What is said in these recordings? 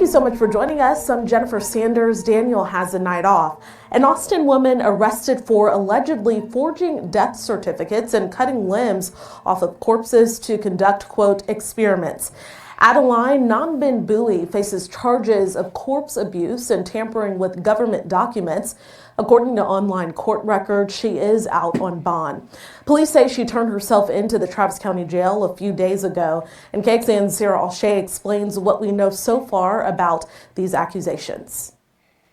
you so much for joining us. I'm Jennifer Sanders. Daniel has a night off. An Austin woman arrested for allegedly forging death certificates and cutting limbs off of corpses to conduct, quote, experiments. Adeline Ngan-Binh Bui faces charges of corpse abuse and tampering with government documents. According to online court records, she is out on bond. Police say she turned herself into the Travis County Jail a few days ago. And KXAN's Sarah Alshay explains what we know so far about these accusations.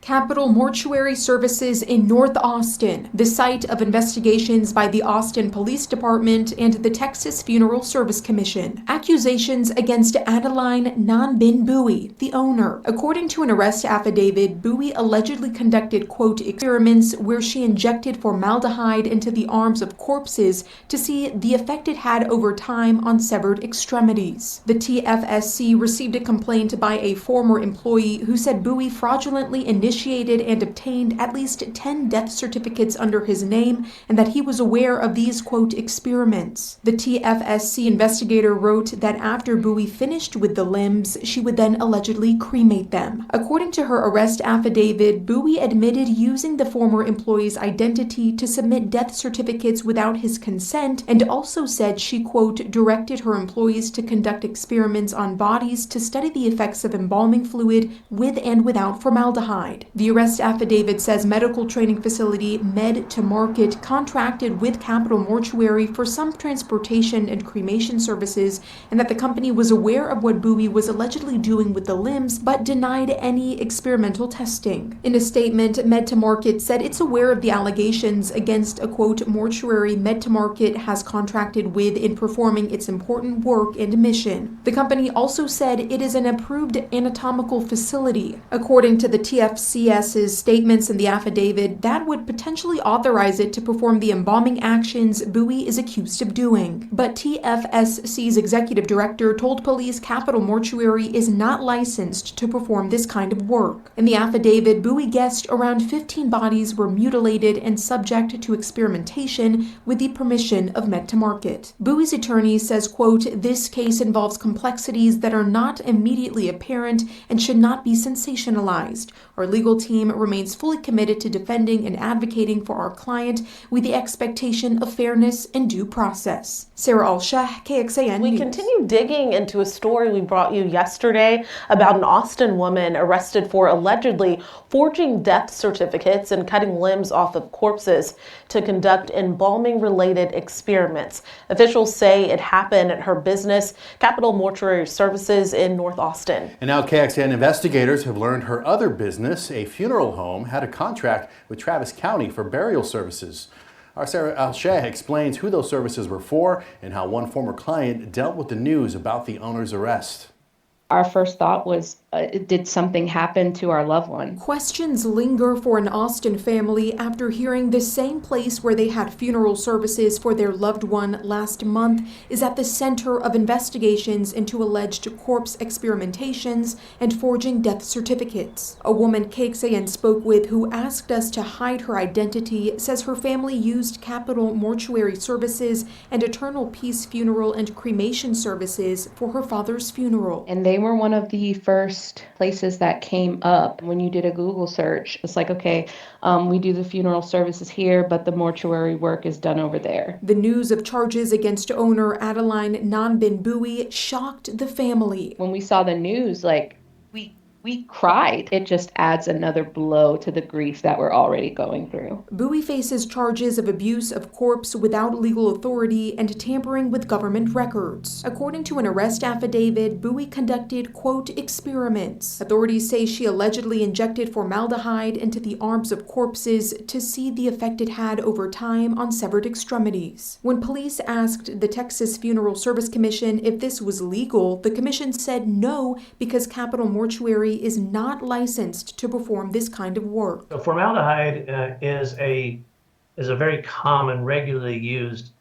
Capitol Mortuary Services in North Austin, the site of investigations by the Austin Police Department and the Texas Funeral Service Commission. Accusations against Adeline Ngan-Binh Bui, the owner. According to an arrest affidavit, Bui allegedly conducted, quote, experiments where she injected formaldehyde into the arms of corpses to see the effect it had over time on severed extremities. The TFSC received a complaint by a former employee who said Bui fraudulently initiated and obtained at least 10 death certificates under his name and that he was aware of these, quote, experiments. The TFSC investigator wrote that after Bui finished with the limbs, she would then allegedly cremate them. According to her arrest affidavit, Bui admitted using the former employee's identity to submit death certificates without his consent and also said she, quote, directed her employees to conduct experiments on bodies to study the effects of embalming fluid with and without formaldehyde. The arrest affidavit says medical training facility Med-to-Market contracted with Capitol Mortuary for some transportation and cremation services and that the company was aware of what Bui was allegedly doing with the limbs but denied any experimental testing. In a statement, Med-to-Market said it's aware of the allegations against a, quote, mortuary Med-to-Market has contracted with in performing its important work and mission. The company also said it is an approved anatomical facility. According to the TFCS's statements in the affidavit, that would potentially authorize it to perform the embalming actions Bui is accused of doing. But TFSC's executive director told police Capitol Mortuary is not licensed to perform this kind of work. In the affidavit, Bui guessed around 15 bodies were mutilated and subject to experimentation with the permission of Med-to-Market. Bui's attorney says, quote, this case involves complexities that are not immediately apparent and should not be sensationalized. Our legal team remains fully committed to defending and advocating for our client with the expectation of fairness and due process. Sarah Alshay, KXAN We News. continue digging into a story we brought you yesterday about an Austin woman arrested for allegedly forging death certificates and cutting limbs off of corpses to conduct embalming-related experiments. Officials say it happened at her business, Capitol Mortuary Services in North Austin. And now KXAN investigators have learned her other business, a funeral home, had a contract with Travis County for burial services. Our Sarah Alshay explains who those services were for and how one former client dealt with the news about the owner's arrest. Our first thought was, did something happen to our loved one? Questions linger for an Austin family after hearing the same place where they had funeral services for their loved one last month is at the center of investigations into alleged corpse experimentations and forging death certificates. A woman KXAN spoke with who asked us to hide her identity says her family used Capitol Mortuary Services and Eternal Peace Funeral and Cremation Services for her father's funeral. And they were one of the first places that came up when you did a Google search. It's like, okay, we do the funeral services here, but the mortuary work is done over there. The news of charges against owner Adeline Ngan-Binh Bui shocked the family. When we saw the news, we cried. It just adds another blow to the grief that we're already going through. Bui faces charges of abuse of corpse without legal authority and tampering with government records. According to an arrest affidavit, Bui conducted, quote, experiments. Authorities say she allegedly injected formaldehyde into the arms of corpses to see the effect it had over time on severed extremities. When police asked the Texas Funeral Service Commission if this was legal, the commission said no because Capitol Mortuary is not licensed to perform this kind of work. So formaldehyde is a very common, regularly used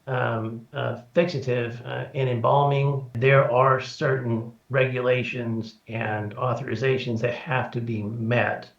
fixative in embalming. There are certain regulations and authorizations that have to be met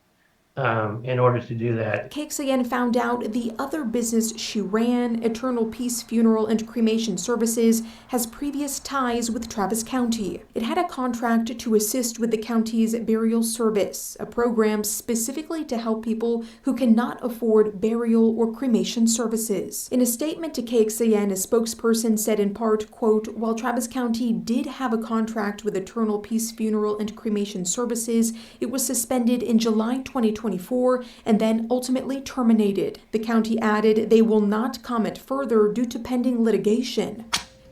in order to do that. KXAN found out the other business she ran, Eternal Peace Funeral and Cremation Services, has previous ties with Travis County. It had a contract to assist with the county's burial service, a program specifically to help people who cannot afford burial or cremation services. In a statement to KXAN, a spokesperson said in part, quote, "While Travis County did have a contract with Eternal Peace Funeral and Cremation Services, it was suspended in July 2024 and then ultimately terminated." The county added they will not comment further due to pending litigation.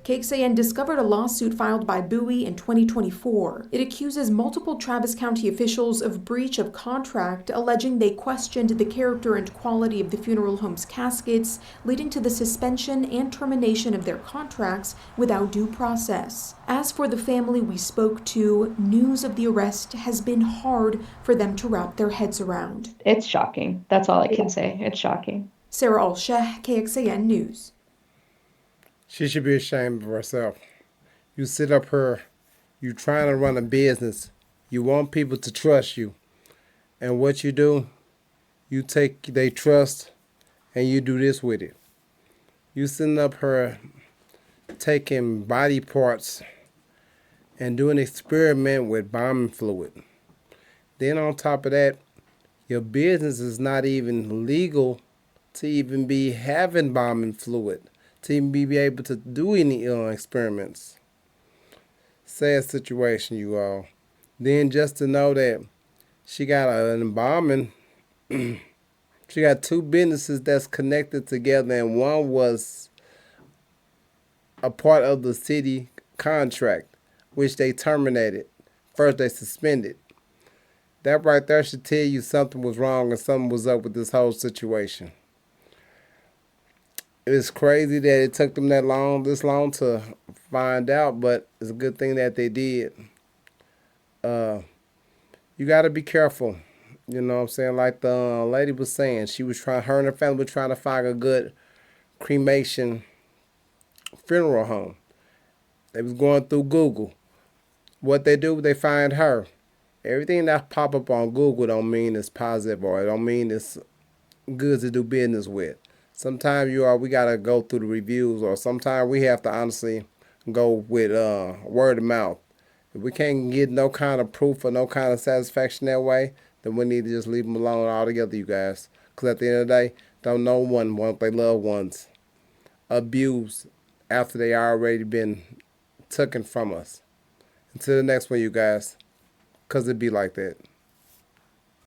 KXAN discovered a lawsuit filed by Bui in 2024. It accuses multiple Travis County officials of breach of contract, alleging they questioned the character and quality of the funeral home's caskets, leading to the suspension and termination of their contracts without due process. As for the family we spoke to, news of the arrest has been hard for them to wrap their heads around. It's shocking. That's all I can say. It's shocking. Sarah Alsheh, KXAN News. She should be ashamed of herself. You sit up here, you trying to run a business. You want people to trust you. And what you do, you take their trust and you do this with it. You sitting up here taking body parts and doing an experiment with embalming fluid. Then on top of that, your business is not even legal to even be having embalming fluid, to even be able to do any experiments. Sad situation, you all. Then just to know that she got an embalming, she got two businesses that's connected together, and one was a part of the city contract, which they terminated. First they suspended. That right there should tell you something was wrong and something was up with this whole situation. It's crazy that it took them this long to find out, but it's a good thing that they did. You got to be careful. You know what I'm saying? Like the lady was saying, her and her family were trying to find a good cremation funeral home. They was going through Google. What they do, they find her. Everything that pop up on Google don't mean it's positive, or it don't mean it's good to do business with. Sometimes we gotta go through the reviews, or sometimes we have to honestly go with word of mouth. If we can't get no kind of proof or no kind of satisfaction that way, then we need to just leave them alone altogether, you guys. Because at the end of the day, don't no one want their loved ones abused after they already been taken from us. Until the next one, you guys, because it be like that.